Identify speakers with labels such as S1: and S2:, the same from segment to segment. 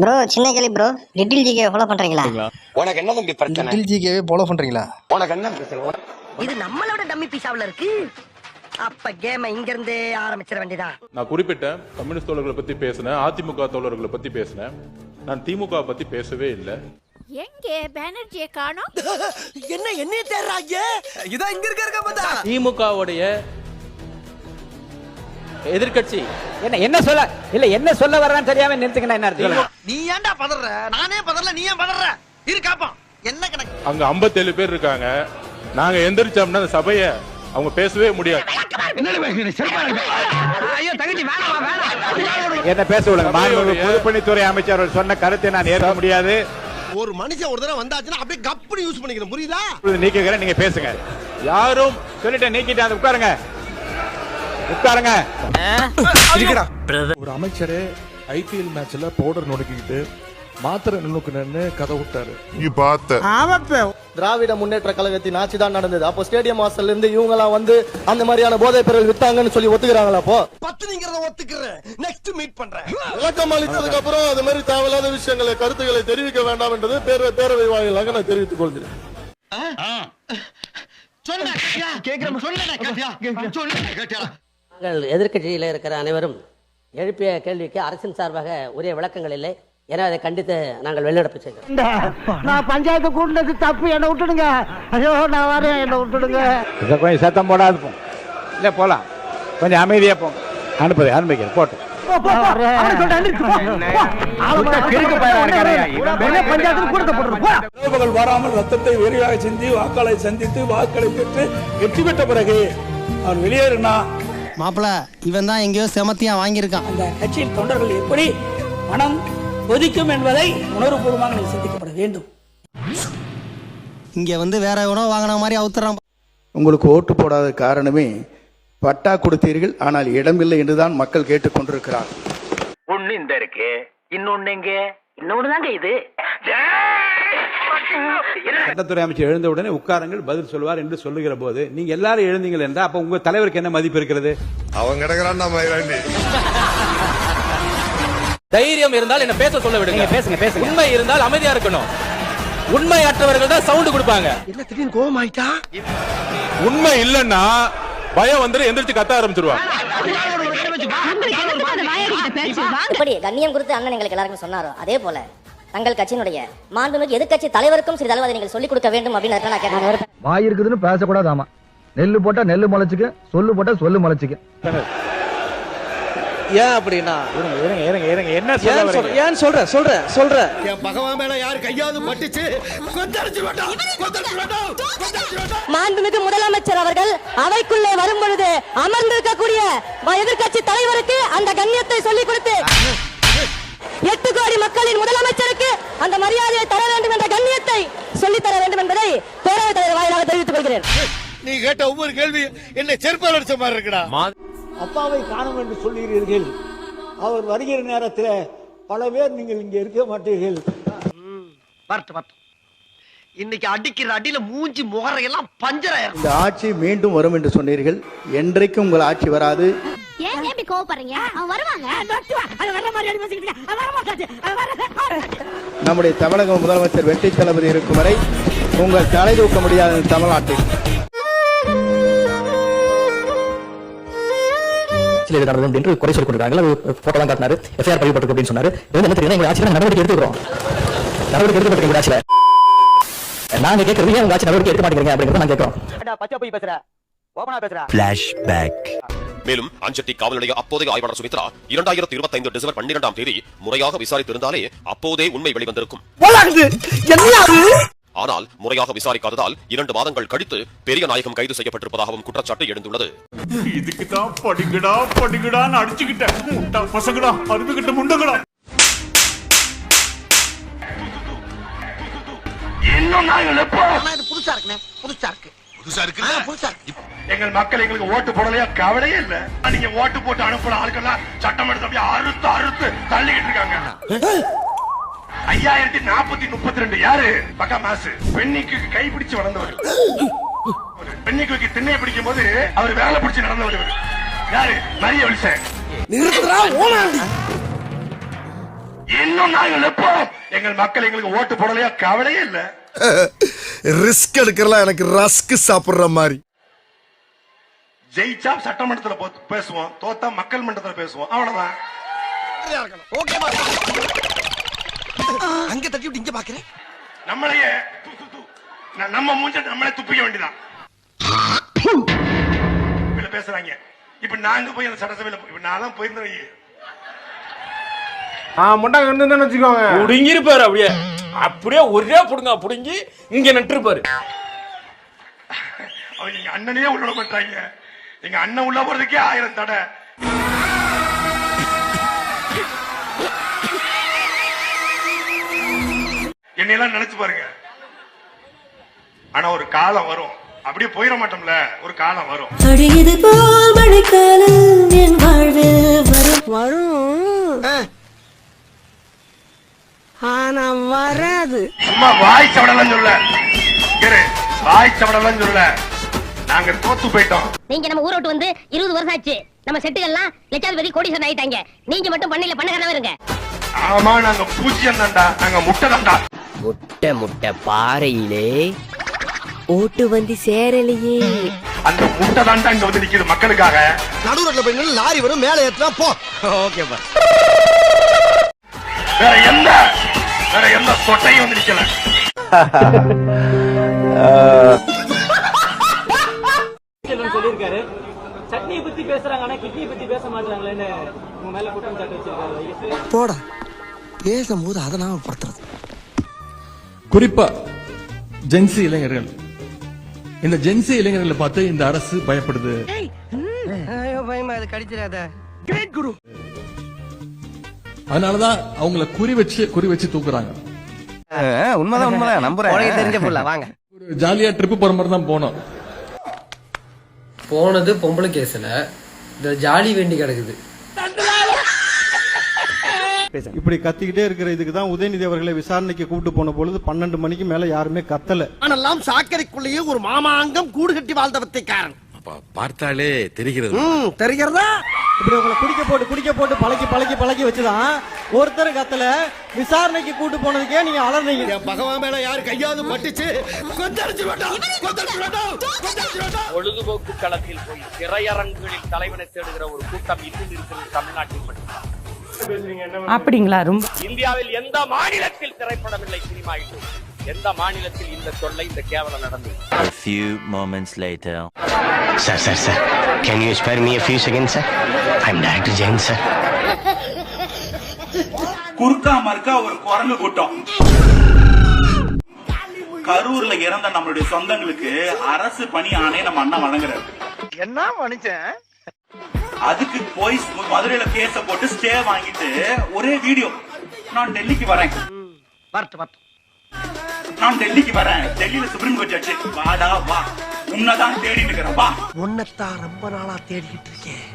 S1: Bro சின்ன கேள்வி bro, little GK follow பண்றீங்களா?
S2: உனக்கு என்ன தம்பி பிரச்சனை?
S3: லிட்டில் ஜிகேவே ஃபாலோ பண்றீங்களா?
S2: உனக்கு என்ன பிரச்சனை?
S4: இது நம்மளோட டம்மி பீஸாவுல இருக்கு. அப்ப கேம் இங்க இருந்தே ஆரம்பிச்சிட வேண்டியதான்.
S5: நான் குறிப்பிட்ட கம்யூனிஸ்ட் தோழர்களை பத்தி பேசினேன், அதிமுக தோழர்களை பத்தி பேசினேன். நான் திமுக பத்தி பேசவே இல்லை.
S6: எங்கே பானர்ஜியை காணோம்?
S4: என்ன தேடுறாங்க?
S3: இதான் இங்க இருக்க பார்த்தா
S7: திமுகவுடைய எதிர்க்கட்சி என்ன சொல்ல இல்ல என்ன சொல்ல வர்றான்னு தெரியாம நிறுத்துக்கணும். என்ன அர்த்தம்?
S4: நீ ஏன்டா பதற? நானே பதறல, நீ ஏன் பதற? இரு காப்போம். என்ன கணக்கு?
S5: அங்க 57 பேர் இருக்காங்க. நாங்க எந்திரிச்சோம்னா அந்த சபையை அவங்க பேசவே முடியாது.
S4: ஐயோ தங்கச்சி வேணாமா வேணாம்.
S7: என்ன பேச விடுங்க. மாண்புமிகு பொதுப்பணித்துறை அமைச்சர் சொன்ன கருத்தை நான் ஏற்க முடியாது.
S3: ஒரு மனுஷன் ஒரு தடவை வந்தாச்சுன்னா அப்படியே கப்புனு யூஸ் பண்ணிக்கணும், புரியுதா?
S7: நீக்குகிறேன், நீங்க பேசுங்க. யாரும் சொல்லிட்டு நீக்கிட்டு உட்காருங்க உட்காருங்க.
S8: ஒரு அமைச்சரே ஐபிஎல் மேட்ச்ல பவுடர் நுணுக்கிட்டு மாத்திரை நுணுக்குன்னு கதை விட்டாரு.
S9: திராவிட முன்னேற்ற கழகத்தின் ஆட்சி தான் நடந்தது. அப்போ ஸ்டேடியம் வாசல்ல இருந்து இவங்க எல்லாம் வந்து அந்த மாதிரியான போதை பொருள் வித்தாங்கன்னு சொல்லி ஒத்துக்கிறாங்களா? அப்போ
S3: பத்துங்கிறத ஒத்துக்கிறேன். நெக்ஸ்ட் மீட் பண்றேன்.
S9: விளக்கம் அளித்ததுக்கு அப்புறம் அது மாதிரி தேவையில்லாத விஷயங்களை கருத்துக்களை தெரிவிக்க வேண்டாம் என்றது பேரவை வாயிலாக நான் தெரிவித்துக் கொள்கிறேன்.
S10: எதிர்க்கட்சியில் இருக்கிற அனைவரும் எழுப்பிய கேள்விக்கு அரசின் சார்பாக உரிய விளக்கங்கள் இல்லை. எனவே அதை கண்டித்து நாங்கள் வெளிநடப்பு செய்கிறோம்.
S4: நான் பஞ்சாயத்து கூட்டினது தப்பு, என்ன விட்டுடுங்க. ஐயோ நான் வரேன், என்ன விட்டுடுங்க.
S7: கொஞ்சம் சத்தம் போடாது போங்க. இல்ல போலாம், கொஞ்சம் அமைதியா போங்க. அனுப்பிக்கிறேன் போட்டு.
S8: வராமல் ரத்தத்தை வெறியாக சிந்தி வாக்களை சந்தித்து வாக்களை பெற்று வெற்றி பெற்ற பிறகு அவர் வெளியேறினா
S9: மாப்பிள இவன் தான் எங்கேயோ செமத்தியா வாங்கியிருக்கான்.
S6: அந்த கட்சியின் தொண்டர்கள் எப்படி மனம் கொதிக்கும் என்பதை உணர்வுபூர்வமாக சிந்திக்கப்பட வேண்டும்.
S9: இங்க வந்து வேற உணவு வாங்கின மாதிரி அவுத்துறான்.
S3: உங்களுக்கு ஓட்டு போடாத காரணமே பட்டா கொடுத்தீர்கள், ஆனால் இடமில்லை என்றுதான் மக்கள் கேட்டுக்கொண்டிருக்கிறார்.
S4: ஒண்ணு இந்த இருக்கு, இன்னொன்னு எங்க? இன்னொன்னுதாங்க இது.
S7: சட்டத்துறை அமைச்சர் எழுந்த உடனே உட்காருங்கள் பதில் சொல்வார் என்று சொல்லுகிற போது நீங்க எல்லாரும் எழுந்தீங்கள் என்றா அப்ப உங்க தலைவருக்கு என்ன மதிப்பு இருக்கிறது?
S2: அவன் கிடக்குறான்.
S7: தைரியம் இருந்தால் என்ன பேச சொல்ல விடுங்க. பேசுங்க. உண்மை இருந்தால் அமைதியா இருக்கணும். உண்மையற்றவர்கள் தான் சவுண்ட் கொடுப்பாங்க.
S4: என்ன திடீர்னு கோவம் ஆயிட்டா?
S5: உண்மை இல்லைன்னா பயம் வந்து எந்திரிச்சு கத்த ஆரம்பிச்சிருவாங்க.
S1: எப்படி கண்ணியம் குறித்து அண்ணன் எங்களுக்கு எல்லாருக்கும் சொன்னாரோ அதே போல தங்கள் கட்சியினுடைய மாண்புமிகு எதிர்க்கட்சி தலைவருக்கும் சிறிதளவு அதை நீங்கள் சொல்லிக் கொடுக்க வேண்டும் அப்படின்னு நான் கேட்டேன்.
S9: வாய் இருக்குதுன்னு பேசக்கூடாதாமா. நெல்லு போட்டா நெல்லு முளைச்சுக்கு, சொல்லு போட்டா சொல்லு முளைச்சுக்கு.
S7: ஏன் அப்படின்னா இருங்க என்ன சொல்ற? ஏன் சொல்ற
S3: என் பகவான் மேல யாரு கையாவது பட்டுச்சு
S1: மாண்புமிகு முதலமைச்சர் அவர்கள் அவைக்குள்ளே வரும் பொழுது அமர்ந்திருக்கக்கூடிய எதிர்க்கட்சி தலைவருக்கு அந்த கண்ணியத்தை சொல்லிக் கொடுத்து 8 கோடி மக்களின் முதலமைச்சருக்கு அந்த மரியாதையை தர வேண்டும் என்ற கண்ணியத்தை சொல்லித் தர வேண்டும் என்பதை பேரவைத் தலைவர் வாயிலாக தெரிவித்துக் கொள்கிறேன்.
S3: நீ கேட்ட ஒவ்வொரு கேள்வி என்ன செருப்பால் அடிச்ச மாதிரி இருக்குடா.
S8: அப்பாவை காணும் என்று சொல்லுகிறீர்கள். அவர் வருகிற நேரத்தில் பல பேர் நீங்கள் இங்க இருக்க மாட்டீர்கள்.
S4: வரட்டும். இன்னைக்கு அடிக்கிற அடியில மூஞ்சி முகரையெல்லாம் பஞ்சராயிரும்.
S3: இந்த ஆட்சி மீண்டும் வரும் என்று சொன்னீர்கள். என்றைக்கும் உங்கள் ஆட்சி வராது.
S6: ஏன் இப்படி கோவப்படுறீங்க? அவன் வருவாங்க.
S3: நம்முடைய தமிழக முதலமைச்சர் வெற்றி தளபதி இருக்கும் வரை உங்கள் தலை தூக்க முடியாத தமிழ்நாட்டில்
S9: என்று குறை சொல்லி கொடுக்குறாங்க. போட்டோ தான் காட்டினாரு, எஃப்ஐஆர் பதிவுபட்டு அப்படின்னு சொன்னாரு. என்ன தெரியும், எங்க ஆட்சியில் நடவடிக்கை எடுத்துக்கிறோம். நடவடிக்கை எடுக்கப்பட்டிருக்க ஆட்சியில் நாங்க கேட்கறது ஏன் உங்க ஆட்சி நடவடிக்கை எடுக்க மாட்டேங்கிறீங்க அப்படிங்கிறத நான் கேட்கிறோம்.
S4: பச்சை போய் பேசுற, ஓபனா பேசுற.
S2: மேலும் அஞ்சட்டி காவல் நிலைய அப்போதைய ஆய்வாளர் சுமித்ரா 2025 டிசம்பர் 12ஆம் தேதி முறையாக விசாரித்திருந்தாலே அப்போதே உண்மை வெளிவந்திருக்கும். ஆனால் முறையாக விசாரிக்காததால் 2 மாதங்கள் கழித்து பெரிய நாயகம் கைது செய்யப்பட்டிருப்பதாகவும் குற்றச்சாட்டு எழுந்துள்ளது.
S5: இதுக்குதான் படிக்கடான்னு அடிச்சுக்கிட்ட பசங்கடா, அருந்துகிட்ட முண்டங்கடா.
S4: புதுசா இருக்கு.
S2: எங்கள் மக்கள் எங்களுக்கு ஓட்டு போடலையா கவலையே இல்ல. நீங்க ஓட்டு போட்டு அனுப்புற ஆட்கள்லாம் சட்டமன்றத்தை அப்படியே அறுத்து தள்ளிக்கிட்டு இருக்காங்க. 5032 யாரு? பக்கா மாசு. பெண்ணிக்கு கை பிடிச்சு வளர்ந்தவர். பெண்ணிக்கு திண்ணை பிடிக்கும் போது அவர் வேலை பிடிச்சு நடந்தவர் யாரு? மரிய வில்சன்.
S11: இன்னும் நாங்கள் நிற்போம். எங்கள் மக்கள் எங்களுக்கு ஓட்டு போடலையா கவலையே இல்ல.
S12: ரிஸ்க் எடுக்கிறலாம் எனக்கு ரஸ்க் சாப்பிடுற மாதிரி.
S11: ஜெயிச்சா சட்டமன்றத்துல பேசுவோம், தோத்தா மக்கள் மன்றத்துல பேசுவோம், அவ்வளவுதான்.
S4: அங்க தட்டி விட்டு இங்க பாக்குறேன்.
S11: நம்மளையே நம்ம மூஞ்ச நம்மளே துப்பிக்க வேண்டியதான். பேசுறாங்க இப்ப நாங்க போய் அந்த சட்டசபையில இப்ப நான் போயிருந்தேன்.
S5: வச்சுக்கோங்க புடுங்கிருப்பாரு. அப்படியே அப்படியே ஒரே புடுங்க புடுங்கி இங்க நட்டுருப்பாரு.
S11: அவங்க எங்க அண்ணனே உள்ள பண்றாங்க. எங்க அண்ணன் உள்ள போறதுக்கே 1000 தடை. என்னையெல்லாம் நினைச்சு பாருங்க. ஆனா ஒரு காலம் வரும், அப்படியே போயிட மாட்டோம்ல, ஒரு காலம் வரும்.
S4: ஆனா வராது.
S11: சும்மா வாய் சவடலாம் சொல்ல, வாய் சவடலாம் சொல்ல. நாங்க தோத்து போயிட்டோம்.
S1: நீங்க நம்ம ஊரை விட்டு வந்து 20 வருஷம் ஆச்சு. நம்ம செட்டுகள்லாம் லட்சாதிபதி கோடீஸ்வரன் ஆயிட்டாங்க. நீங்க மட்டும் பண்ணையில பண்ணக்காரனா இருங்க.
S11: ஆமா, நாங்க பூஜ்யம் தான்டா, நாங்க முட்டை தான்டா.
S4: முட்டை பாறையிலே ஓட்டு வந்து சேரலையே.
S11: அந்த முட்டை தான்டா இங்க வந்து நிக்குது மக்களுக்காக.
S12: நடுவுல போய் நின்னு லாரி வரும், மேலே ஏத்துனா போ. ஓகேப்பா.
S11: வேற எந்த சொட்டையும் வந்து நிக்கல.
S6: சொல்லிருக்காரு சட்னியை பத்தி பேசுறாங்க, ஆனா கிட்னியை பத்தி பேச மாட்டாங்களேன்னு உங்க மேல குற்றம் சாட்டி வச்சிருக்காரு.
S4: போடா பேசும்போது அதை நாம படுத்துறது.
S5: குறிப்பா ஜென்சி இளைஞர்கள், இந்த ஜென்சி இளைஞர்களை பார்த்து இந்த அரசு பயப்படுது.
S4: பயமா அது கடிச்சிடாத. கிரேட் குரு.
S5: அதனாலதான் அவங்கள குறி வச்சு தூக்குறாங்க.
S4: உண்மைதான் நம்புறேன். தெரிஞ்ச புள்ள வாங்க.
S5: ஒரு ஜாலியா ட்ரிப் போற மாதிரி தான் போனோம்.
S6: போனது பொம்பளை கேஸ்ல இந்த ஜாலி வேண்டி கிடக்குது.
S8: இப்படி கத்திக்கிட்டே இருக்கிற இதுக்கு தான் உதயநிதி அவர்களை விசாரணைக்கு கூப்பிட்டு போன பொழுது 12 மணிக்கு மேல யாருமே கத்தல.
S4: ஆனெல்லாம் சாக்கடைக்குள்ளேயே ஒரு மாமாங்கம் கூடு கட்டி வாழ்ந்தவத்தை காரணம்.
S12: பார்த்தாலே தெரிகிறது.
S4: தெரிகிறதா?
S8: இப்படி உங்களை குடிக்க போட்டு பழக்கி வச்சுதான் ஒருத்தர் கத்தல. விசாரணைக்கு கூட்டு போனதுக்கே நீங்க அலறீங்க.
S12: பகவான் மேல யாரு கையாவது பட்டுச்சு
S7: பொழுதுபோக்கு களத்தில் போய் திரையரங்குகளில் தலைவனை தேடுகிற ஒரு கூட்டம் இன்னும் இருக்கிறது தமிழ்நாட்டில் மட்டும்.
S4: அப்படிங்களா? ரொம்ப
S7: இந்தியாவில் எந்த மாநிலத்தில் திரைப்படம் இல்லை, சினிமா இல்லை, எந்த மாநிலத்தில் இந்த தொல்லை, இந்த கேவலம் நடந்தது?
S13: A few moments later.
S4: Sir, can you spare me a few seconds, sir? I'm Dr. Jain, sir.
S11: குறுக்கா மறுக்கா ஒரு குரங்கு கூட்டம். கரூர்ல இறந்த நம்மளுடைய சொந்தங்களுக்கு அரசு பணி ஆணை நம்ம அண்ணா வழங்குறாரு. என்ன மனுஷன்? அதுக்கு போய் மதுரையில கேஸ போட்டு ஸ்டே வாங்கிட்டு ஒரே வீடியோ, நான் டெல்லிக்கு வரேன், நான் டெல்லிக்கு வரேன், டெல்லியில சுப்ரீம் கோர்ட் ஜட்ஜ், வாடா வா, உன்னதான் தேடிட்டு இருக்கிறேன், வா.
S4: உன்னத்தான் ரொம்ப நாளா தேடிக்கிட்டு இருக்கேன்,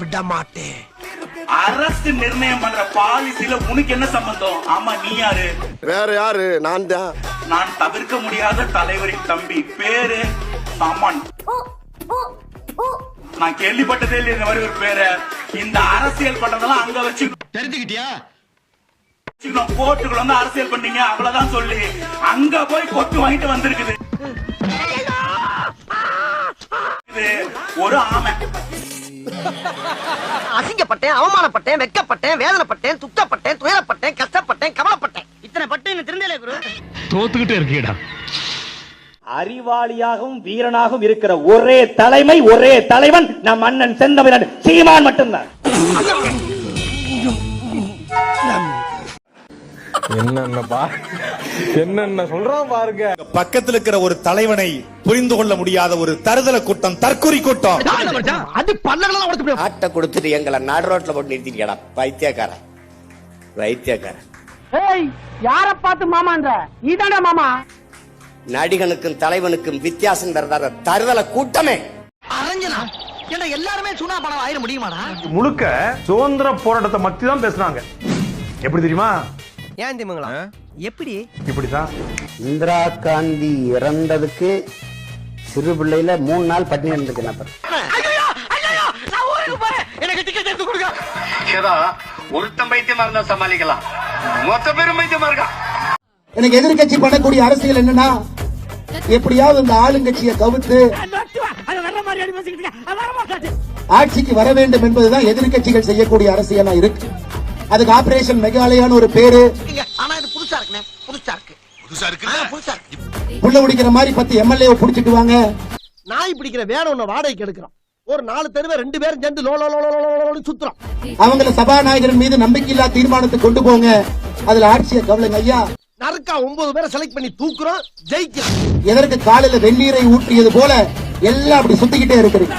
S4: விட மாட்டேன்.
S11: அரசு நிர்ணயம் பண்ற பாலிசில உனக்கு என்ன சம்பந்தம்? ஆமா, நீ யாரு?
S12: வேற யாரு? நான் தான்.
S11: நான் தவிர்க்க முடியாத தலைவரின் தம்பி, பேரு சமன். நான் கேள்விப்பட்டதே இல்லை இந்த மாதிரி ஒரு பேரை. இந்த அரசியல் பண்றதெல்லாம் அங்க வச்சு
S12: தெரிஞ்சுக்கிட்டியா?
S11: கோர்ட்டுக்குள்ள வந்து அரசியல் பண்ணீங்க, அவ்வளவுதான் சொல்லி அங்க போய் கொட்டு வாங்கிட்டு வந்திருக்குது. இது ஒரு ஆமை.
S4: அசிங்கப்பட்டேன், அவமானப்பட்டேன், வெக்கப்பட்டேன், வேதனைப்பட்டேன், துக்கப்பட்டேன், துயரப்பட்டேன், கஷ்டப்பட்டேன், கவலைப்பட்டேன். இத்தனை பட்டு என்ன திருந்தலே குரு.
S12: தோத்துக்கிட்டே இருக்கீடா.
S6: அறிவாளியாகவும் வீரனாகவும் இருக்கிற ஒரே தலைவன் நம் அண்ணன் செந்தமிழன் சீமான் மட்டும்தான்.
S5: என்னென்ன சொல்றான் பாருங்க.
S12: பக்கத்தில் இருக்கிற ஒரு தலைவனை புரிந்து கொள்ள முடியாத ஒரு தருதல கூட்டம், தற்கொலை கூட்டம்.
S4: அது பல்லகள உடைச்சு
S10: ஆட்டை கொடுத்துட்டு எங்களை நடு ரோட்ல போட்டு நிறுத்திட்டியடா பைத்தியக்காரன்.
S4: ஏய், யார பார்த்து மாமான்ற? நீதானே மாமா?
S10: நடிகனுக்கும் தலைவனுக்கும் வித்தியாசம் தரதார தருதல கூட்டமே.
S4: அரஞ்சனா ஏன்னா எல்லாருமே சுனா பணம் ஆயிர முடியுமாடா?
S5: முழுக்க சுதந்திர போராட்டத்தை பத்தி தான் பேசுறாங்க. எப்படி தெரியுமா?
S4: ஏன் திமுங்களா? எப்படி?
S5: இப்படிதான்
S10: இந்திரா காந்தி இறந்ததுக்கு சிறு பிள்ளையில 3 நாள் பட்டினி இருந்துச்சு.
S4: நான் ஊருக்கு போறேன், எனக்கு டிக்கெட் எடுத்து கொடுங்க.
S11: ஏதா
S4: ஒருத்தன் பைத்தியமா இருந்தா சமாளிக்கலாம், மொத்த பேரும் பைத்தியமா இருக்கான்.
S3: எனக்கு எதிர்கட்சி பண்ணக்கூடிய அரசியல் என்னன்னா, எப்படியாவது இந்த ஆளுங்கட்சியை கவுத்து ஆட்சிக்கு வர வேண்டும் என்பதுதான் எதிர்கட்சிகள் செய்யக்கூடிய அரசியலா இருக்கு. அதுக்கு ஆபரேஷன் மெகாலயான்னு ஒரு பேரு.
S4: ஆனா இது புதுசா இருக்குண்ணே, புதுசா இருக்கு.
S3: புள்ள பிடிக்கிற மாதிரி 10 எம்எல்ஏ புடிச்சிட்டு வாங்க.
S4: நாய் பிடிக்கிற வேன் ஒண்ணு வாடகைக்கு எடுக்கிறோம். ஒரு 4 தெருவை 2 பேரும் சேர்ந்து லோலோன்னு சுத்துறோம்.
S3: அவங்கள சபாநாயகரின் மீது நம்பிக்கையில்லா தீர்மானத்தை கொண்டு போங்க, அதுல ஆட்சியை கவலைங்க ஐயா.
S4: நறுக்கா 9 பேரை செலக்ட் பண்ணி தூக்குறோம், ஜெயிக்கிறோம்.
S3: எதற்கு காலையில வெந்நீரை ஊற்றியது போல எல்லாம் அப்படி சுத்திக்கிட்டே இருக்கிறீங்க.